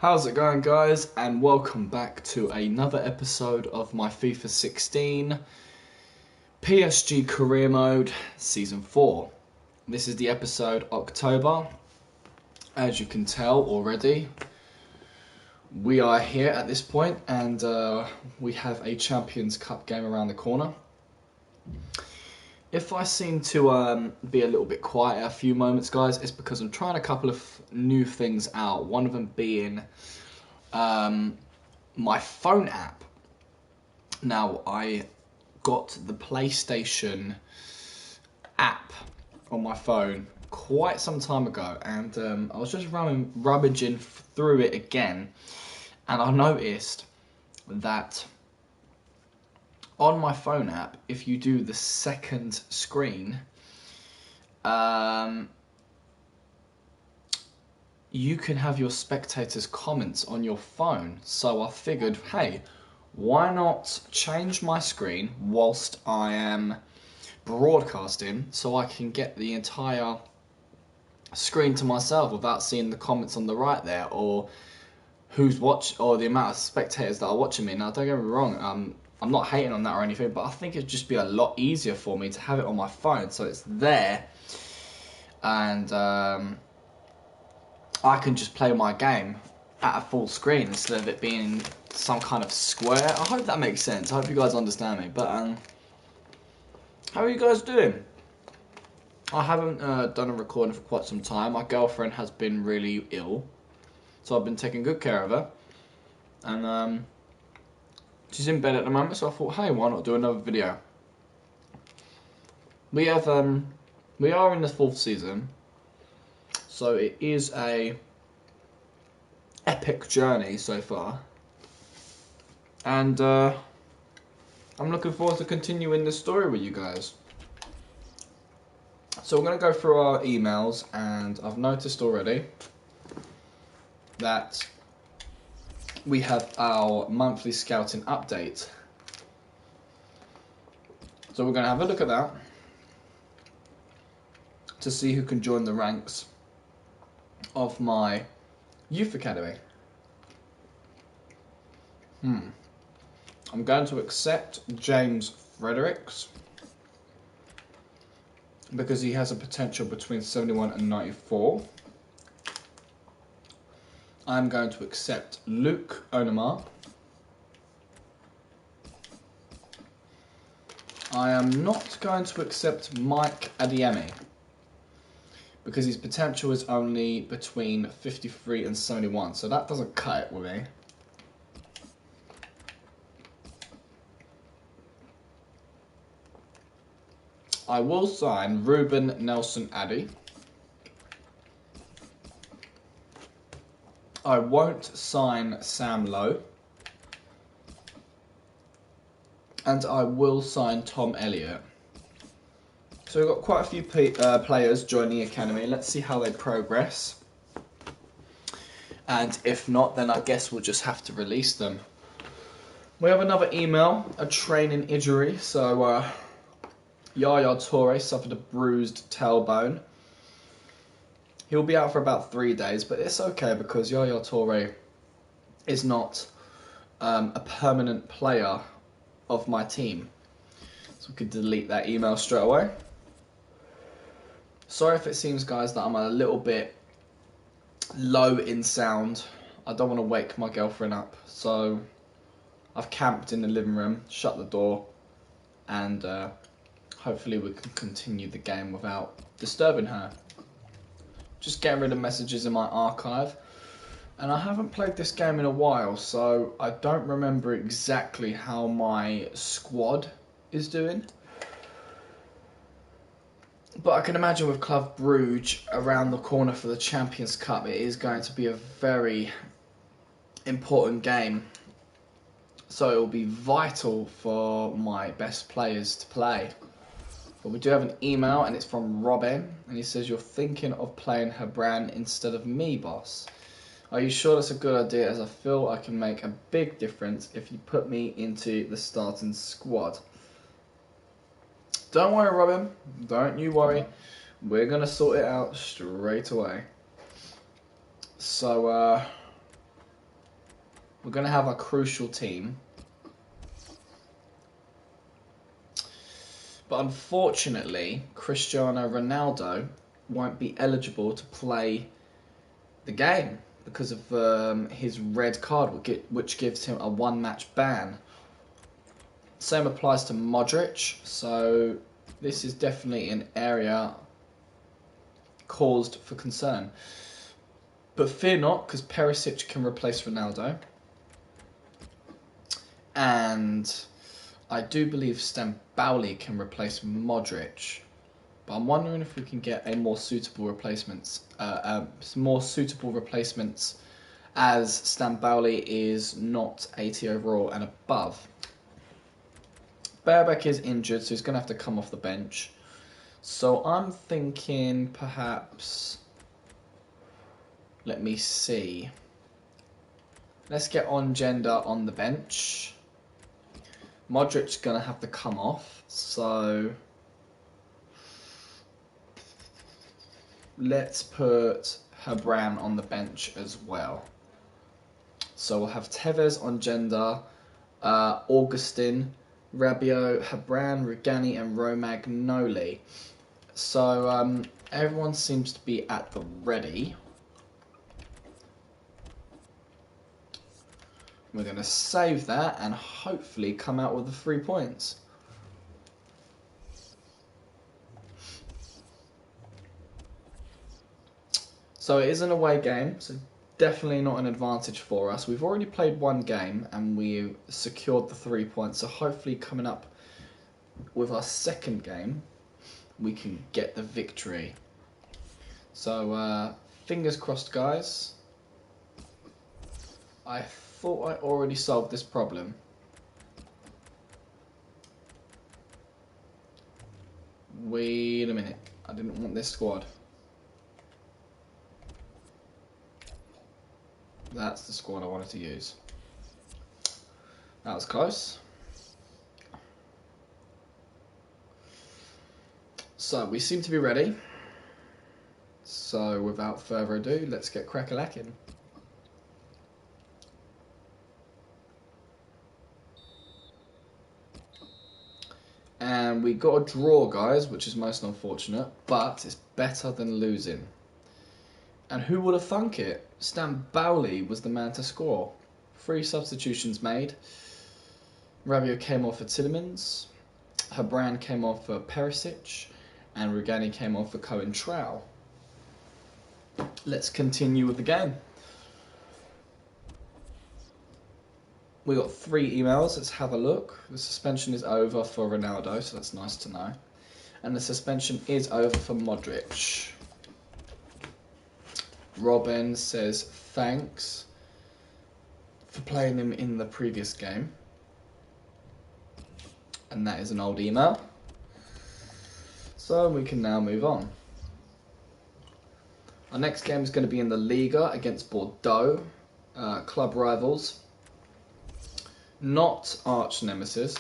How's it going, guys, and welcome back to another episode of my FIFA 16 PSG Career Mode Season 4. This is the episode October. As you can tell already, we are here at this point and we have a Champions Cup game around the corner. If I seem to be a little bit quiet a few moments, guys, it's because I'm trying a couple of new things out. One of them being my phone app. Now, I got the PlayStation app on my phone quite some time ago, and I was just rummaging through it again, and I noticed that on my phone app, if you do the second screen, you can have your spectators' comments on your phone. So I figured, hey, why not change my screen whilst I am broadcasting so I can get the entire screen to myself without seeing the comments on the right there, or who's or the amount of spectators that are watching me. Now, don't get me wrong, I'm not hating on that or anything, but I think it'd just be a lot easier for me to have it on my phone so it's there, and I can just play my game at a full screen instead of it being some kind of square. I hope that makes sense. I hope you guys understand me. But how are you guys doing? I haven't done a recording for quite some time. My girlfriend has been really ill, so I've been taking good care of her, and she's in bed at the moment, so I thought, hey, why not do another video? We are in the 4th season, so it is a epic journey so far, and I'm looking forward to continuing this story with you guys. So we're going to go through our emails, and I've noticed already that we have our monthly scouting update. So we're going to have a look at that to see who can join the ranks of my youth academy. I'm going to accept James Fredericks because he has a potential between 71 and 94. I'm going to accept Luke Onamar. I am not going to accept Mike Adiemi because his potential is only between 53 and 71, so that doesn't cut it with me. I will sign Ruben Nelson Addy. I won't sign Sam Lowe. And I will sign Tom Elliott. So we've got quite a few players joining the academy. Let's see how they progress. And if not, then I guess we'll just have to release them. We have another email, a training injury. So Yaya Toure suffered a bruised tailbone. He'll be out for about 3 days, but it's okay because Yaya Toure is not a permanent player of my team. So we could delete that email straight away. Sorry if it seems, guys, that I'm a little bit low in sound. I don't want to wake my girlfriend up, so I've camped in the living room, shut the door, and hopefully we can continue the game without disturbing her. Just getting rid of messages in my archive. And I haven't played this game in a while, so I don't remember exactly how my squad is doing. But I can imagine with Club Brugge around the corner for the Champions Cup, it is going to be a very important game. So it will be vital for my best players to play. But we do have an email, and it's from Robin, and he says, "You're thinking of playing Hebran instead of me, boss. Are you sure that's a good idea, as I feel I can make a big difference if you put me into the starting squad?" Don't worry, Robin. Don't you worry. We're going to sort it out straight away. So, We're going to have a crucial team. But unfortunately, Cristiano Ronaldo won't be eligible to play the game because of his red card, which gives him a one-match ban. Same applies to Modric, so this is definitely an area caused for concern. But fear not, because Perisic can replace Ronaldo. And I do believe Stambouli can replace Modric. But I'm wondering if we can get a more suitable replacements, as Stambouli is not 80 overall and above. Berbek is injured, so he's going to have to come off the bench. So I'm thinking perhaps... Let me see. Let's get Ongenda on the bench. Modric's going to have to come off, so... Let's put Hebran on the bench as well. So we'll have Tevez, Ongenda, Augustin, Rabiot, Hebran, Rugani and Romagnoli. So everyone seems to be at the ready. We're going to save that and hopefully come out with the 3 points. So it is an away game, so definitely not an advantage for us. We've already played one game and we secured the 3 points, so hopefully coming up with our second game, we can get the victory. So fingers crossed, guys. I thought I already solved this problem. Wait a minute, I didn't want this squad. That's the squad I wanted to use. That was close. So we seem to be ready. So without further ado, let's get crack-a-lacking. And we got a draw, guys, which is most unfortunate, but it's better than losing. And who would have thunk it? Stambouli was the man to score. 3 substitutions made. Rabiot came off for Tielemans. Hebran came off for Perisic. And Rugani came off for Coentrao. Let's continue with the game. We got 3 emails. Let's have a look. The suspension is over for Ronaldo, so that's nice to know. And the suspension is over for Modric. Robin says thanks for playing him in the previous game. And that is an old email. So we can now move on. Our next game is going to be in the Liga against Bordeaux, club rivals. Not arch nemesis,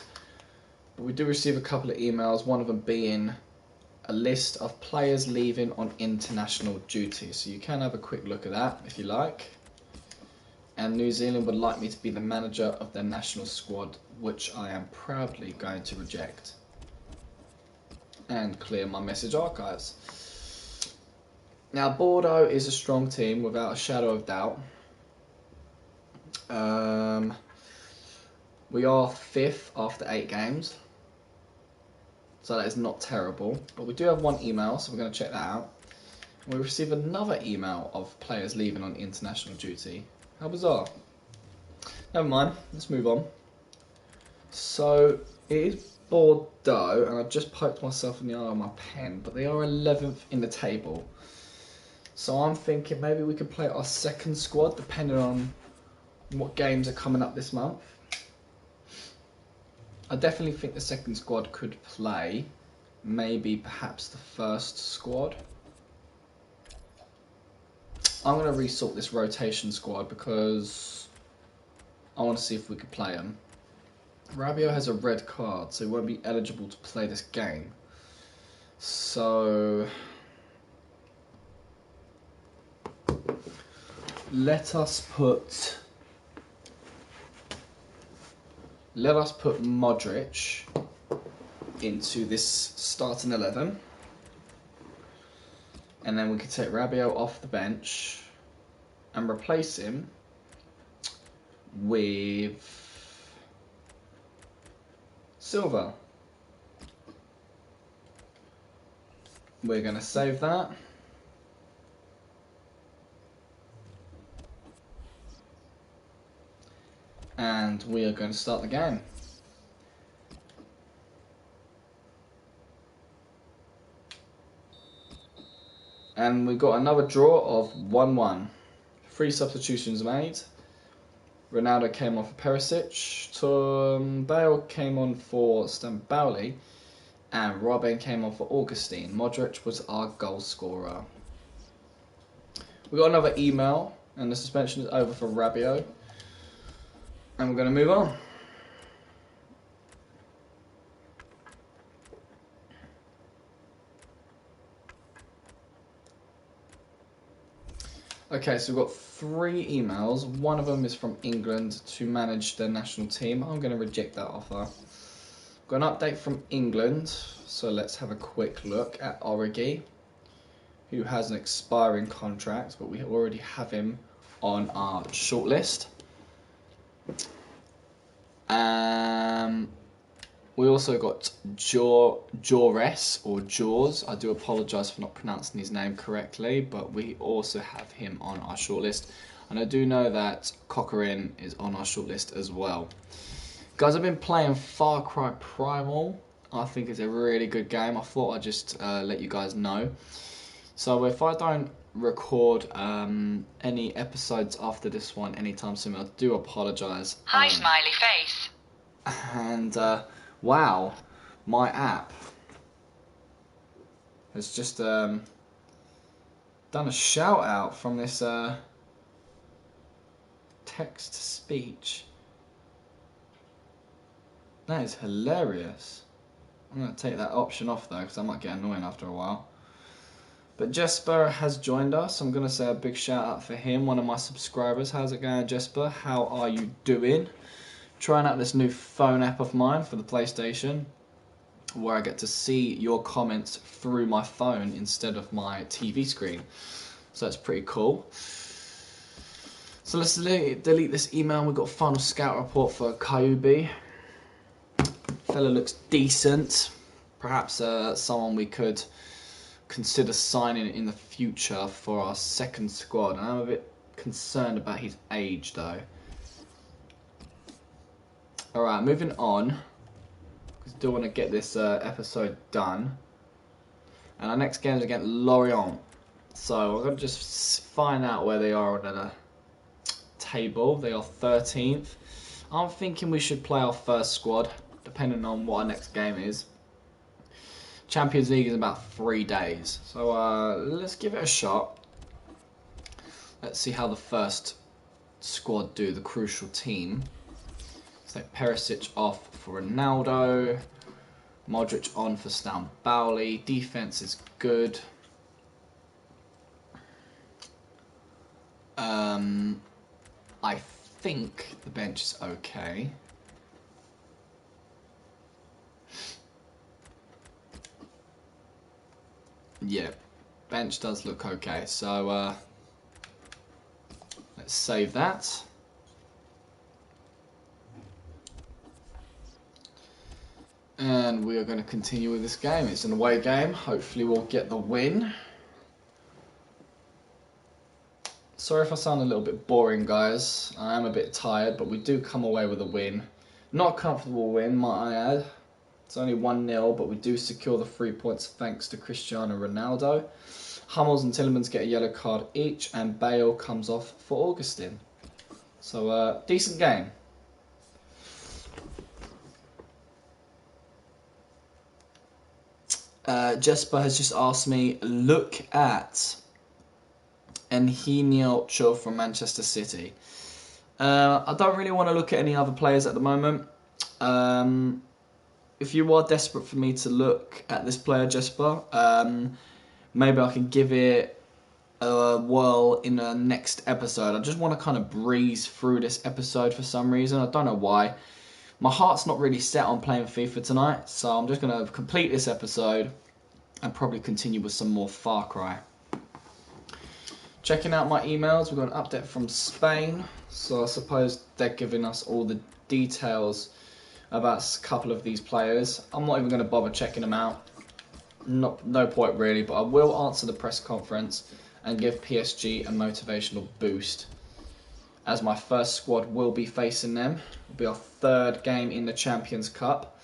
but we do receive a couple of emails, one of them being a list of players leaving on international duty. So you can have a quick look at that if you like. And New Zealand would like me to be the manager of their national squad, which I am proudly going to reject. And clear my message archives. Now Bordeaux is a strong team without a shadow of doubt. We are 5th after 8 games. So that is not terrible. But we do have 1 email, so we're going to check that out. And we receive another email of players leaving on international duty. How bizarre. Never mind, let's move on. So it is Bordeaux, and I've just poked myself in the eye with my pen, but they are 11th in the table. So I'm thinking maybe we could play our second squad, depending on what games are coming up this month. I definitely think the second squad could play, maybe perhaps the first squad. I'm going to resort this rotation squad because I want to see if we could play them. Rabiot has a red card, so he won't be eligible to play this game. So let us put let us put Modric into this starting 11. And then we could take Rabiot off the bench and replace him with Silva. We're going to save that. And we are going to start the game. And we got another draw of 1-1. 3 substitutions made. Ronaldo came on for Perisic. Bale came on for Stambouli. And Robin came on for Augustine. Modric was our goal scorer. We got another email. And the suspension is over for Rabiot. And we're going to move on. Okay, so we've got 3 emails. One of them is from England to manage their national team. I'm going to reject that offer. Got an update from England. So let's have a quick look at Origi, who has an expiring contract, but we already have him on our shortlist. We also got Jores or Jaws. I do apologise for not pronouncing his name correctly, but we also have him on our shortlist. And I do know that Cochran is on our shortlist as well. Guys, I've been playing Far Cry Primal. I think it's a really good game. I thought I'd just let you guys know. So if I don't record any episodes after this one anytime soon, I do apologise. Hi, smiley face. And wow, my app has just done a shout out from this text to speech. That is hilarious. I'm going to take that option off though, because that might get annoying after a while. But Jesper has joined us. I'm going to say a big shout out for him, one of my subscribers. How's it going, Jesper? How are you doing? Trying out this new phone app of mine for the PlayStation, where I get to see your comments through my phone instead of my TV screen. So that's pretty cool. So let's delete this email. We've got a final scout report for Kyubi. Fella looks decent. Perhaps someone we could consider signing in the future for our second squad. And I'm a bit concerned about his age though. Alright, moving on. I still want to get this episode done. And our next game is against Lorient. So I'm going to just find out where they are on the table. They are 13th. I'm thinking we should play our first squad, depending on what our next game is. Champions League is in about 3 days. So let's give it a shot. Let's see how the first squad do, the crucial team. So Perisic off for Ronaldo. Modric on for Stambouli. Defense is good. I think the bench is okay. Yeah, bench does look okay. So let's save that. And we are going to continue with this game. It's an away game. Hopefully we'll get the win. Sorry if I sound a little bit boring, guys. I am a bit tired, but we do come away with a win. Not a comfortable win, might I add. It's only 1-0, but we do secure the 3 points thanks to Cristiano Ronaldo. Hummels and Tielemans get a yellow card each, and Bale comes off for Augustine. So, decent game. Jesper has just asked me, look at Engenio from Manchester City. I don't really want to look at any other players at the moment. If you are desperate for me to look at this player, Jesper, maybe I can give it a whirl in the next episode. I just want to kind of breeze through this episode for some reason. I don't know why. My heart's not really set on playing FIFA tonight, so I'm just going to complete this episode and probably continue with some more Far Cry. Checking out my emails, we've got an update from Spain, so I suppose they're giving us all the details about a couple of these players. I'm not even going to bother checking them out, no point really, but I will answer the press conference and give PSG a motivational boost, as my first squad will be facing them. It'll be our third game in the Champions Cup.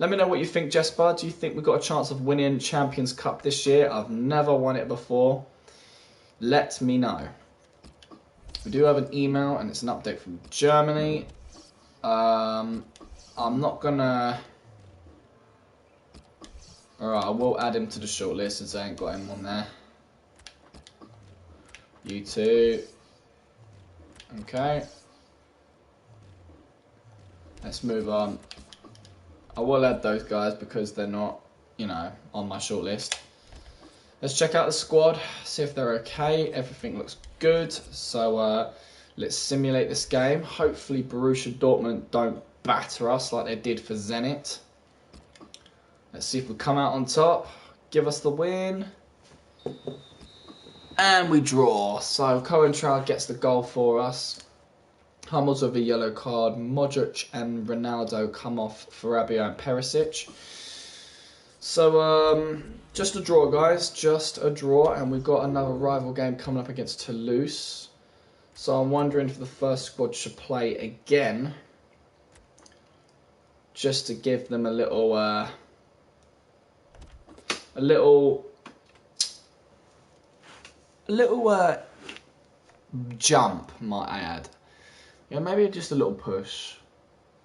Let me know what you think, Jesper. Do you think we've got a chance of winning Champions Cup this year? I've never won it before. Let me know. We do have an email, and it's an update from Germany. I'm not gonna... Alright, I will add him to the shortlist since I ain't got him on there. You too. Okay. Let's move on. I will add those guys because they're not, you know, on my shortlist. Let's check out the squad, see if they're okay. Everything looks good. So let's simulate this game. Hopefully Borussia Dortmund don't batter us like they did for Zenit. Let's see if we come out on top. Give us the win. And we draw. So Coentrao gets the goal for us. Hummels with a yellow card. Modric and Ronaldo come off for Rabiot and Perisic. So, just a draw, guys. Just a draw. And we've got another rival game coming up against Toulouse. So I'm wondering if the first squad should play again. Just to give them a little jump, might I add. Yeah, maybe just a little push.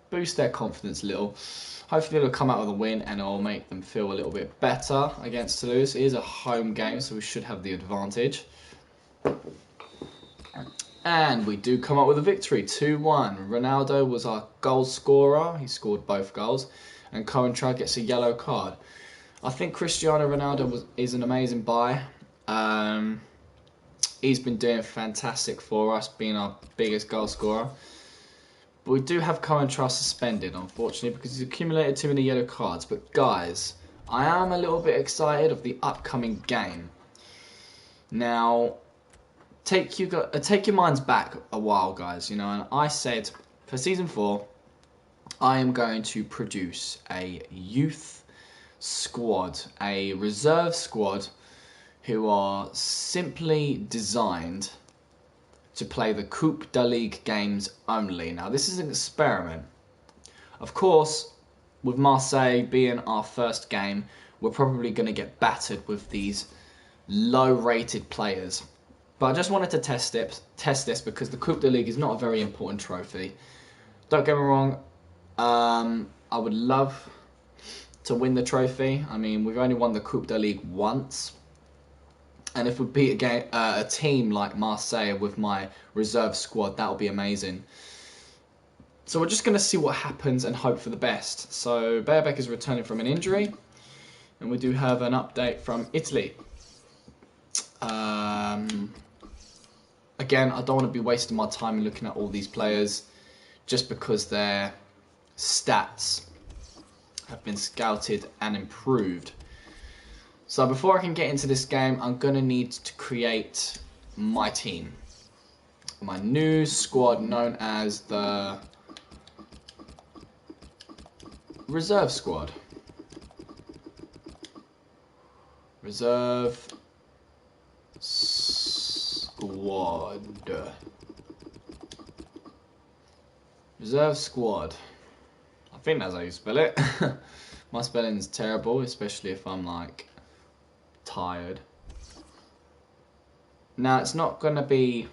Boost their confidence a little. Hopefully it'll come out with a win and it'll make them feel a little bit better against Toulouse. It is a home game, so we should have the advantage. And we do come up with a victory, 2-1. Ronaldo was our goal scorer. He scored both goals. And Coentrao gets a yellow card. I think Cristiano Ronaldo is an amazing buy. He's been doing fantastic for us, being our biggest goal scorer. But we do have Coentrao suspended, unfortunately, because he's accumulated too many yellow cards. But guys, I am a little bit excited of the upcoming game. Now, take your minds back a while, guys. You know, and I said for season 4, I am going to produce a youth squad, a reserve squad, who are simply designed to play the Coupe de Ligue games only. Now, this is an experiment. Of course, with Marseille being our first game, we're probably going to get battered with these low-rated players. But I just wanted to test this because the Coupe de Ligue is not a very important trophy. Don't get me wrong, I would love to win the trophy. I mean, we've only won the Coupe de Ligue once. And if we beat a team like Marseille with my reserve squad, that would be amazing. So we're just going to see what happens and hope for the best. So Bearbeck is returning from an injury. And we do have an update from Italy. Again, I don't want to be wasting my time looking at all these players just because their stats have been scouted and improved. So before I can get into this game, I'm going to need to create my team. My new squad known as the Reserve Squad. Reserve Squad. Reserve Squad. I think that's how you spell it. My spelling's terrible, especially if I'm like tired. Now it's not going to be,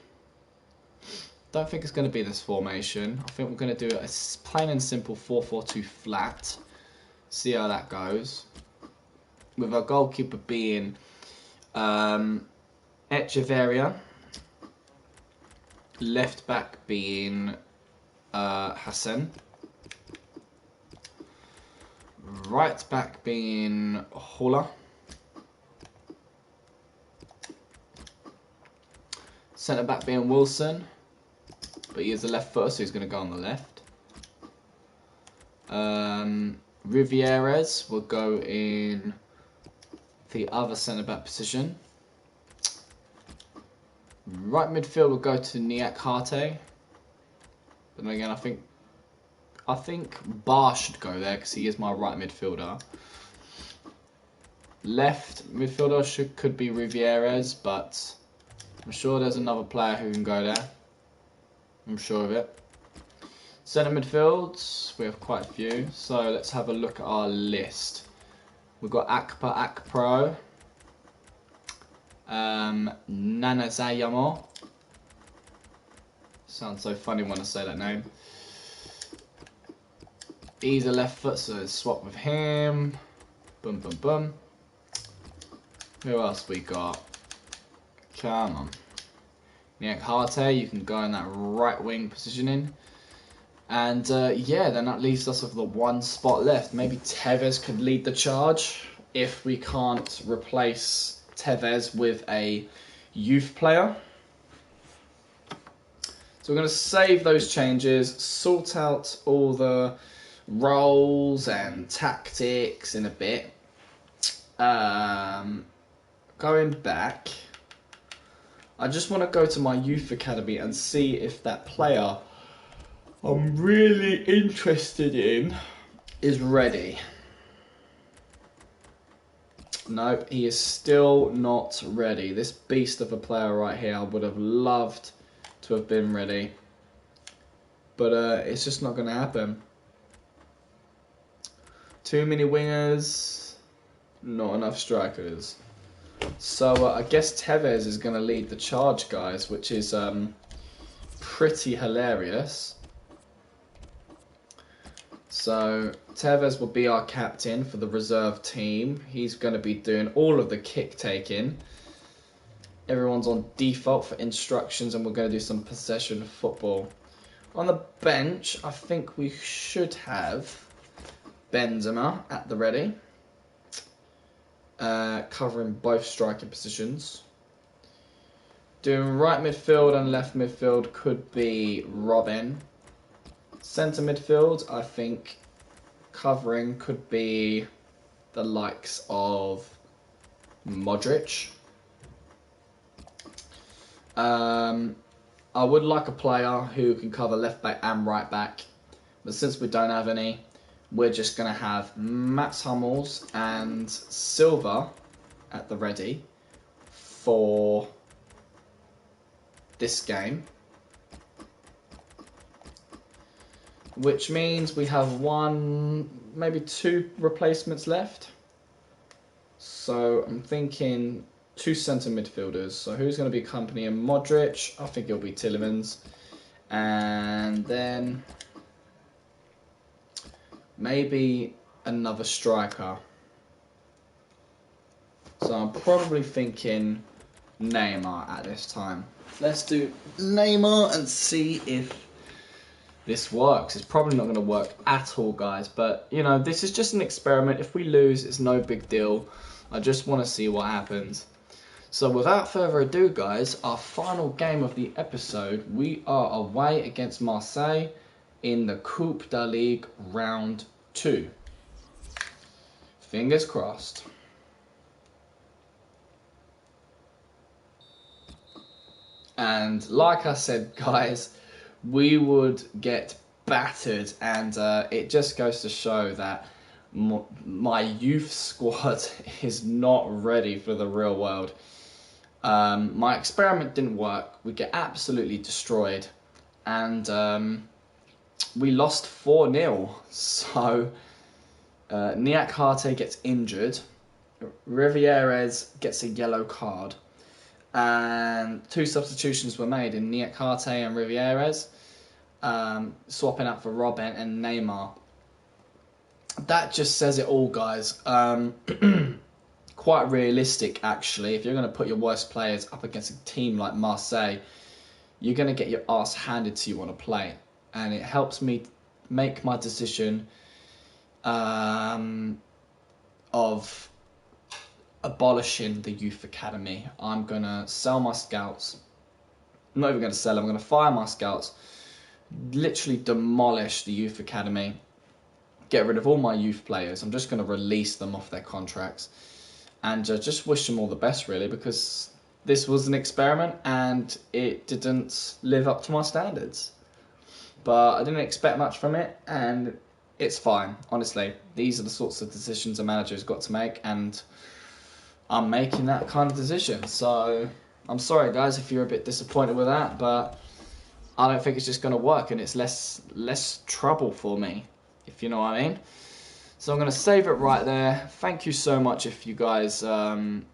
don't think it's going to be this formation. I think we're going to do a plain and simple 4-4-2 flat. See how that goes. With our goalkeeper being Echeverria. Left back being Hassan. Right back being Hola. Centre back being Wilson, but he is a left footer, so he's going to go on the left. Rivieres will go in the other centre-back position. Right midfield will go to Niak Harte. But then again, I think Bar should go there because he is my right midfielder. Left midfielder could be Rivieres, but I'm sure there's another player who can go there. I'm sure of it. Centre midfields, we have quite a few. So let's have a look at our list. We've got Akpro, Nanazayamo. Sounds so funny when I say that name. He's a left foot, so swap with him. Boom, boom, boom. Who else we got? Come on. Niak Harte, you can go in that right wing positioning. And yeah, then that leaves us with the one spot left. Maybe Tevez could lead the charge if we can't replace Tevez with a youth player. So we're going to save those changes, sort out all the roles and tactics in a bit. Going back, I just want to go to my youth academy and see if that player I'm really interested in is ready. No, he is still not ready. This beast of a player right here, I would have loved to have been ready. But it's just not going to happen. Too many wingers, not enough strikers. So I guess Tevez is going to lead the charge, guys, which is pretty hilarious. So Tevez will be our captain for the reserve team. He's going to be doing all of the kick taking. Everyone's on default for instructions, and we're going to do some possession football. On the bench, I think we should have Benzema at the ready, covering both striking positions. Doing right midfield and left midfield could be Robin. Centre midfield, I think covering could be the likes of Modric. I would like a player who can cover left back and right back, but since we don't have any, we're just going to have Mats Hummels and Silva at the ready for this game. Which means we have one, maybe two replacements left. So I'm thinking two centre midfielders. So who's going to be accompanying Modric? I think it'll be Tielemans. And then maybe another striker. So I'm probably thinking Neymar at this time. Let's do Neymar and see if this works. It's probably not going to work at all, guys. But, you know, this is just an experiment. If we lose, it's no big deal. I just want to see what happens. So without further ado, guys, our final game of the episode, we are away against Marseille in the Coupe de Ligue round 2. Fingers crossed. And like I said, guys, we would get battered, and it just goes to show that my youth squad is not ready for the real world. My experiment didn't work. We get absolutely destroyed, and we lost 4-0. So Niak Harte gets injured, Rivieres gets a yellow card, and two substitutions were made in Niak Harte and Rivieres, swapping out for Robin and Neymar. That just says it all, guys. Quite realistic, actually. If you're going to put your worst players up against a team like Marseille, you're going to get your ass handed to you on a play. And it helps me make my decision of abolishing the youth academy. I'm going to sell my scouts. I'm not even going to sell them. I'm going to fire my scouts. Literally demolish the youth academy. get rid of all my youth players. I'm just going to release them off their contracts and just wish them all the best, really, because this was an experiment and it didn't live up to my standards. But I didn't expect much from it, and it's fine. Honestly, these are the sorts of decisions a manager's got to make, and I'm making that kind of decision. So I'm sorry, guys, if you're a bit disappointed with that, but I don't think it's just going to work, and it's less trouble for me, if you know what I mean. So I'm going to save it right there. Thank you so much if you guys went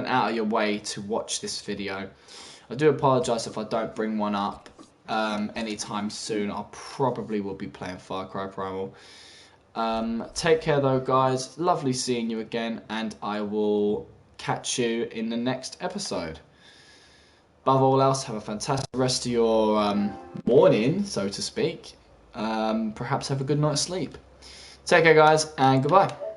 out of your way to watch this video. I do apologise if I don't bring one up anytime soon. I probably will be playing Far Cry Primal. Take care though, guys. Lovely seeing you again, and I will catch you in the next episode. Above all else, have a fantastic rest of your morning, so to speak. Perhaps have a good night's sleep. Take care, guys, and goodbye.